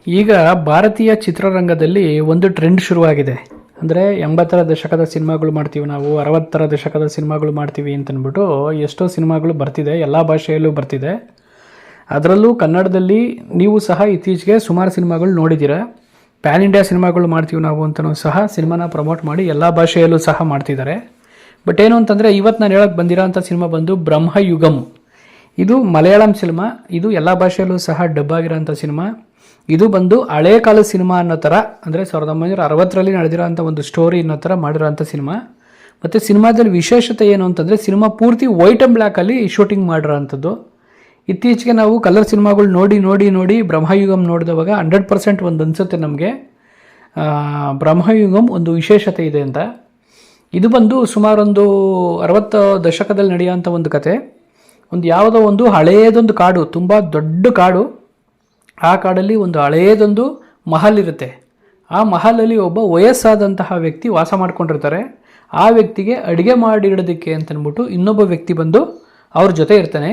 ಈಗ ಭಾರತೀಯ ಚಿತ್ರರಂಗದಲ್ಲಿ ಒಂದು ಟ್ರೆಂಡ್ ಶುರುವಾಗಿದೆ. ಅಂದರೆ 80ರ ದಶಕದ ಸಿನಿಮಾಗಳು ಮಾಡ್ತೀವಿ ನಾವು, 60ರ ದಶಕದ ಸಿನಿಮಾಗಳು ಮಾಡ್ತೀವಿ ಅಂತಂದ್ಬಿಟ್ಟು ಎಷ್ಟೋ ಸಿನಿಮಾಗಳು ಬರ್ತಿದೆ, ಎಲ್ಲ ಭಾಷೆಯಲ್ಲೂ ಬರ್ತಿದೆ. ಅದರಲ್ಲೂ ಕನ್ನಡದಲ್ಲಿ ನೀವು ಸಹ ಇತ್ತೀಚೆಗೆ ಸುಮಾರು ಸಿನಿಮಾಗಳು ನೋಡಿದ್ದೀರ. ಪ್ಯಾನ್ ಇಂಡಿಯಾ ಸಿನಿಮಾಗಳು ಮಾಡ್ತೀವಿ ನಾವು ಅಂತಲೂ ಸಹ ಸಿನಿಮಾನ ಪ್ರಮೋಟ್ ಮಾಡಿ ಎಲ್ಲ ಭಾಷೆಯಲ್ಲೂ ಸಹ ಮಾಡ್ತಿದ್ದಾರೆ. ಬಟ್ ಏನು ಅಂತಂದರೆ ಇವತ್ತು ನಾನು ಹೇಳಕ್ಕೆ ಬಂದಿರೋಂಥ ಸಿನಿಮಾ ಬಂದು ಬ್ರಹ್ಮಯುಗಂ. ಇದು ಮಲಯಾಳಂ ಸಿನಿಮಾ. ಇದು ಎಲ್ಲ ಭಾಷೆಯಲ್ಲೂ ಸಹ ಡಬ್ ಆಗಿರೋಂಥ ಸಿನಿಮಾ. ಇದು ಬಂದು ಹಳೆ ಕಾಲದ ಸಿನಿಮಾ ಅನ್ನೋ ಥರ, ಅಂದರೆ 1960ರಲ್ಲಿ ನಡೆದಿರೋಂಥ ಒಂದು ಸ್ಟೋರಿ ಅನ್ನೋ ಥರ ಮಾಡಿರೋಂಥ ಸಿನಿಮಾ. ಮತ್ತು ಸಿನಿಮಾದಲ್ಲಿ ವಿಶೇಷತೆ ಏನು ಅಂತಂದರೆ ಸಿನಿಮಾ ಪೂರ್ತಿ ವೈಟ್ ಆ್ಯಂಡ್ ಬ್ಲ್ಯಾಕಲ್ಲಿ ಶೂಟಿಂಗ್ ಮಾಡಿರೋಂಥದ್ದು. ಇತ್ತೀಚೆಗೆ ನಾವು ಕಲರ್ ಸಿನಿಮಾಗಳು ನೋಡಿ ಬ್ರಹ್ಮಯುಗಂ ನೋಡಿದವಾಗ 100% ಒಂದು ಅನಿಸುತ್ತೆ ನಮಗೆ, ಬ್ರಹ್ಮಯುಗಂ ಒಂದು ವಿಶೇಷತೆ ಇದೆ ಅಂತ. ಇದು ಬಂದು ಸುಮಾರೊಂದು 60 ದಶಕದಲ್ಲಿ ನಡೆಯೋಂಥ ಒಂದು ಕತೆ. ಒಂದು ಯಾವುದೋ ಒಂದು ಹಳೆಯದೊಂದು ಕಾಡು, ತುಂಬ ದೊಡ್ಡ ಕಾಡು. ಆ ಕಾಡಲ್ಲಿ ಒಂದು ಹಳೆಯದೊಂದು ಮಹಲ್ ಇರುತ್ತೆ. ಆ ಮಹಲಲ್ಲಿ ಒಬ್ಬ ವಯಸ್ಸಾದಂತಹ ವ್ಯಕ್ತಿ ವಾಸ ಮಾಡ್ಕೊಂಡಿರ್ತಾರೆ. ಆ ವ್ಯಕ್ತಿಗೆ ಅಡುಗೆ ಮಾಡಿಡೋದಕ್ಕೆ ಅಂತಂದ್ಬಿಟ್ಟು ಇನ್ನೊಬ್ಬ ವ್ಯಕ್ತಿ ಬಂದು ಅವ್ರ ಜೊತೆ ಇರ್ತಾನೆ.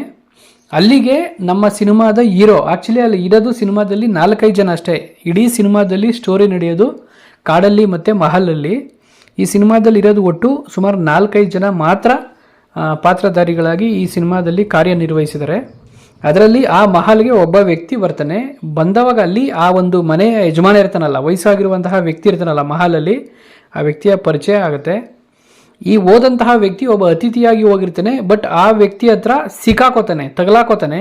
ಅಲ್ಲಿಗೆ ನಮ್ಮ ಸಿನಿಮಾದ ಹೀರೋ, ಆ್ಯಕ್ಚುಲಿ ಅಲ್ಲಿ ಇರೋದು ಸಿನಿಮಾದಲ್ಲಿ 4-5 ಜನ ಅಷ್ಟೇ. ಇಡೀ ಸಿನಿಮಾದಲ್ಲಿ ಸ್ಟೋರಿ ನಡೆಯೋದು ಕಾಡಲ್ಲಿ ಮತ್ತು ಮಹಲಲ್ಲಿ. ಈ ಸಿನಿಮಾದಲ್ಲಿ ಇರೋದು ಒಟ್ಟು ಸುಮಾರು 4-5 ಜನ ಮಾತ್ರ ಪಾತ್ರಧಾರಿಗಳಾಗಿ ಈ ಸಿನಿಮಾದಲ್ಲಿ ಕಾರ್ಯನಿರ್ವಹಿಸಿದ್ದಾರೆ. ಅದರಲ್ಲಿ ಆ ಮಹಲ್ಗೆ ಒಬ್ಬ ವ್ಯಕ್ತಿ ಬರ್ತಾನೆ. ಬಂದವಾಗ ಅಲ್ಲಿ ಆ ಒಂದು ಮನೆಯ ಯಜಮಾನ ಇರ್ತಾನಲ್ಲ, ವಯಸ್ಸಾಗಿರುವಂತಹ ವ್ಯಕ್ತಿ ಇರ್ತಾನಲ್ಲ ಮಹಲಲ್ಲಿ, ಆ ವ್ಯಕ್ತಿಯ ಪರಿಚಯ ಆಗುತ್ತೆ. ಈ ಹೋದಂತಹ ವ್ಯಕ್ತಿ ಒಬ್ಬ ಅತಿಥಿಯಾಗಿ ಹೋಗಿರ್ತಾನೆ. ಬಟ್ ಆ ವ್ಯಕ್ತಿ ಹತ್ರ ತಗಲಾಕೋತಾನೆ.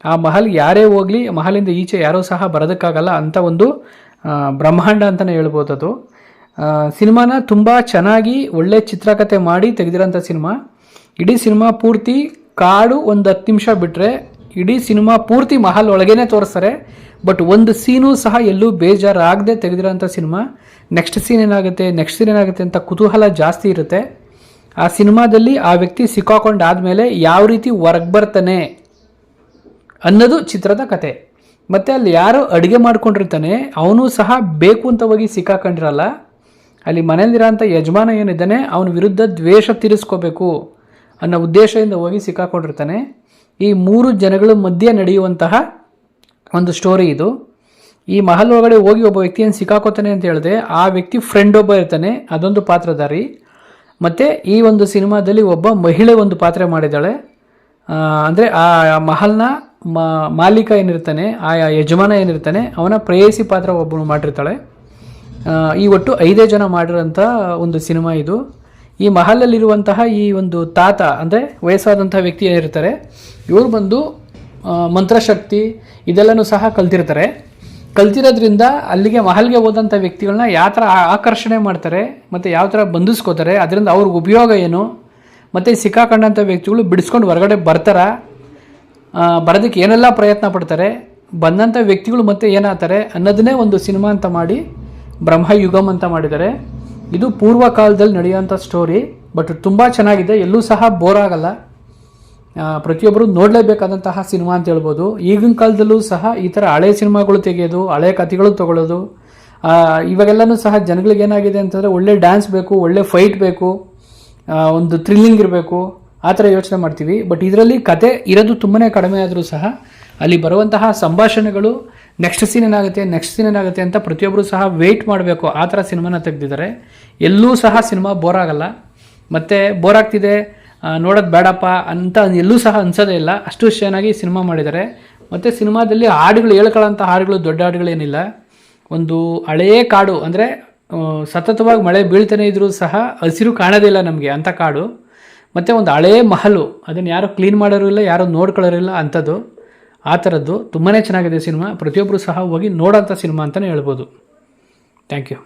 ಆ ಮಹಲ್ ಯಾರೇ ಹೋಗಲಿ, ಮಹಲಿಂದ ಈಚೆ ಯಾರೂ ಸಹ ಬರೋದಕ್ಕಾಗಲ್ಲ ಅಂತ ಒಂದು ಬ್ರಹ್ಮಾಂಡ ಅಂತಲೇ ಹೇಳ್ಬೋದು. ಅದು ಸಿನಿಮಾನ ತುಂಬ ಚೆನ್ನಾಗಿ ಒಳ್ಳೆ ಚಿತ್ರಕಥೆ ಮಾಡಿ ತೆಗೆದಿರೋಂಥ ಸಿನಿಮಾ. ಇಡೀ ಸಿನಿಮಾ ಪೂರ್ತಿ ಕಾಡು ಒಂದು 10 ನಿಮಿಷ ಬಿಟ್ಟರೆ ಇಡೀ ಸಿನಿಮಾ ಪೂರ್ತಿ ಮಹಲ್ ಒಳಗೇನೆ ತೋರಿಸ್ತಾರೆ. ಬಟ್ ಒಂದು ಸೀನು ಸಹ ಎಲ್ಲೂ ಬೇಜಾರಾಗದೆ ತೆಗೆದಿರೋಂಥ ಸಿನಿಮಾ. ನೆಕ್ಸ್ಟ್ ಸೀನ್ ಏನಾಗುತ್ತೆ ಅಂತ ಕುತೂಹಲ ಜಾಸ್ತಿ ಇರುತ್ತೆ. ಆ ಸಿನಿಮಾದಲ್ಲಿ ಆ ವ್ಯಕ್ತಿ ಸಿಕ್ಕಾಕೊಂಡಾದಮೇಲೆ ಯಾವ ರೀತಿ ಹೊರಗೆ ಬರ್ತಾನೆ ಅನ್ನೋದು ಚಿತ್ರದ ಕತೆ. ಮತ್ತು ಅಲ್ಲಿ ಯಾರು ಅಡುಗೆ ಮಾಡ್ಕೊಂಡಿರ್ತಾನೆ ಅವನು ಸಹ ಬೇಕು ಅಂತ ಹೋಗಿ ಸಿಕ್ಕಾಕೊಂಡಿರಲ್ಲ. ಅಲ್ಲಿ ಮನೇಲಿರೋಂಥ ಯಜಮಾನ ಏನಿದ್ದಾನೆ ಅವನ ವಿರುದ್ಧ ದ್ವೇಷ ತೀರಿಸ್ಕೋಬೇಕು ಅನ್ನೋ ಉದ್ದೇಶದಿಂದ ಹೋಗಿ ಸಿಕ್ಕಾಕೊಂಡಿರ್ತಾನೆ. ಈ 3 ಜನಗಳ ಮಧ್ಯೆ ನಡೆಯುವಂತಹ ಒಂದು ಸ್ಟೋರಿ ಇದು. ಈ ಮಹಲ್ ಒಳಗಡೆ ಹೋಗಿ ಒಬ್ಬ ವ್ಯಕ್ತಿಯನ್ನು ಸಿಕ್ಕಾಕೋತಾನೆ ಅಂತ ಹೇಳಿದೆ. ಆ ವ್ಯಕ್ತಿ ಫ್ರೆಂಡ್ ಒಬ್ಬ ಇರ್ತಾನೆ, ಅದೊಂದು ಪಾತ್ರಧಾರಿ. ಮತ್ತು ಈ ಒಂದು ಸಿನಿಮಾದಲ್ಲಿ ಒಬ್ಬ ಮಹಿಳೆ ಒಂದು ಪಾತ್ರ ಮಾಡಿದ್ದಾಳೆ. ಅಂದರೆ ಆ ಮಹಲ್ನ ಮಾಲೀಕ ಏನಿರ್ತಾನೆ, ಆ ಯಜಮಾನ ಏನಿರ್ತಾನೆ, ಅವನ ಪ್ರೇಯಸಿ ಪಾತ್ರ ಒಬ್ಬನು ಮಾಡಿರ್ತಾಳೆ. ಈ ಒಟ್ಟು 5 ಜನ ಮಾಡಿರೋಂಥ ಒಂದು ಸಿನಿಮಾ ಇದು. ಈ ಮಹಲಲ್ಲಿರುವಂತಹ ಈ ಒಂದು ತಾತ, ಅಂದರೆ ವಯಸ್ಸಾದಂಥ ವ್ಯಕ್ತಿ ಏನಿರ್ತಾರೆ, ಇವರು ಬಂದು ಮಂತ್ರಶಕ್ತಿ ಇದೆಲ್ಲನೂ ಸಹ ಕಲ್ತಿರೋದ್ರಿಂದ ಅಲ್ಲಿಗೆ ಮಹಲ್ಗೆ ಹೋದಂಥ ವ್ಯಕ್ತಿಗಳನ್ನ ಯಾವ ಥರ ಆಕರ್ಷಣೆ ಮಾಡ್ತಾರೆ ಮತ್ತು ಯಾವ ಥರ ಬಂಧಿಸ್ಕೋತಾರೆ, ಅದರಿಂದ ಅವ್ರಿಗೆ ಉಪಯೋಗ ಏನು, ಮತ್ತು ಸಿಕ್ಕಾಕೊಂಡಂಥ ವ್ಯಕ್ತಿಗಳು ಬಿಡಿಸ್ಕೊಂಡು ಹೊರಗಡೆ ಬರೋದಕ್ಕೆ ಏನೆಲ್ಲ ಪ್ರಯತ್ನ ಪಡ್ತಾರೆ, ಬಂದಂಥ ವ್ಯಕ್ತಿಗಳು ಮತ್ತೆ ಏನಾಗ್ತಾರೆ ಅನ್ನೋದನ್ನೇ ಒಂದು ಸಿನಿಮಾ ಅಂತ ಮಾಡಿ ಬ್ರಹ್ಮಯುಗಂ ಅಂತ ಮಾಡಿದ್ದಾರೆ. ಇದು ಪೂರ್ವ ಕಾಲದಲ್ಲಿ ನಡೆಯುವಂಥ ಸ್ಟೋರಿ. ಬಟ್ ತುಂಬ ಚೆನ್ನಾಗಿದೆ, ಎಲ್ಲೂ ಸಹ ಬೋರ್ ಆಗಲ್ಲ. ಪ್ರತಿಯೊಬ್ಬರು ನೋಡಲೇಬೇಕಾದಂತಹ ಸಿನಿಮಾ ಅಂತ ಹೇಳ್ಬೋದು. ಈಗಿನ ಕಾಲದಲ್ಲೂ ಸಹ ಈ ಥರ ಹಳೆ ಸಿನಿಮಾಗಳು ತೆಗೆಯೋದು, ಹಳೆ ಕಥೆಗಳು ತೊಗೊಳ್ಳೋದು, ಇವಾಗೆಲ್ಲನೂ ಸಹ ಜನಗಳಿಗೆ ಏನಾಗಿದೆ ಅಂತಂದರೆ ಒಳ್ಳೆ ಡ್ಯಾನ್ಸ್ ಬೇಕು, ಒಳ್ಳೆ ಫೈಟ್ ಬೇಕು, ಒಂದು ಥ್ರಿಲ್ಲಿಂಗ್ ಇರಬೇಕು, ಆ ಥರ ಯೋಚನೆ ಮಾಡ್ತೀವಿ. ಬಟ್ ಇದರಲ್ಲಿ ಕತೆ ಇರೋದು ತುಂಬಾ ಕಡಿಮೆ ಆದರೂ ಸಹ ಅಲ್ಲಿ ಬರುವಂತಹ ಸಂಭಾಷಣೆಗಳು ನೆಕ್ಸ್ಟ್ ಸೀನ್ ಏನಾಗುತ್ತೆ ಅಂತ ಪ್ರತಿಯೊಬ್ಬರು ಸಹ ವೆಯ್ಟ್ ಮಾಡಬೇಕು. ಆ ಥರ ಸಿನಿಮಾನ ತೆಗೆದಿದ್ದಾರೆ. ಎಲ್ಲೂ ಸಹ ಸಿನಿಮಾ ಬೋರ್ ಆಗಲ್ಲ. ಮತ್ತು ಬೋರ್ ಆಗ್ತಿದೆ, ನೋಡೋದು ಬೇಡಪ್ಪ ಅಂತ ಎಲ್ಲೂ ಸಹ ಅನ್ಸೋದೇ ಇಲ್ಲ. ಅಷ್ಟು ಚೆನ್ನಾಗಿ ಸಿನಿಮಾ ಮಾಡಿದ್ದಾರೆ. ಮತ್ತು ಸಿನಿಮಾದಲ್ಲಿ ಹಾಡುಗಳು, ಹೇಳ್ಕೊಳ್ಳೋಂಥ ಹಾಡುಗಳು ದೊಡ್ಡ ಹಾಡುಗಳೇನಿಲ್ಲ. ಒಂದು ಹಳೆಯ ಕಾಡು, ಅಂದರೆ ಸತತವಾಗಿ ಮಳೆ ಬೀಳ್ತಾನೆ ಇದ್ರೂ ಸಹ ಹಸಿರು ಕಾಣೋದೇ ಇಲ್ಲ ನಮಗೆ ಅಂಥ ಕಾಡು. ಮತ್ತು ಒಂದು ಹಳೆಯ ಮಹಲು, ಅದನ್ನು ಯಾರು ಕ್ಲೀನ್ ಮಾಡೋರು ಇಲ್ಲ, ಯಾರು ನೋಡ್ಕೊಳ್ಳೋರಿಲ್ಲ ಅಂಥದ್ದು. ಆ ಥರದ್ದು ತುಂಬಾ ಚೆನ್ನಾಗಿದೆ ಸಿನಿಮಾ. ಪ್ರತಿಯೊಬ್ಬರು ಸಹ ಹೋಗಿ ನೋಡೋಂಥ ಸಿನಿಮಾ ಅಂತಲೇ ಹೇಳ್ಬೋದು. Thank you.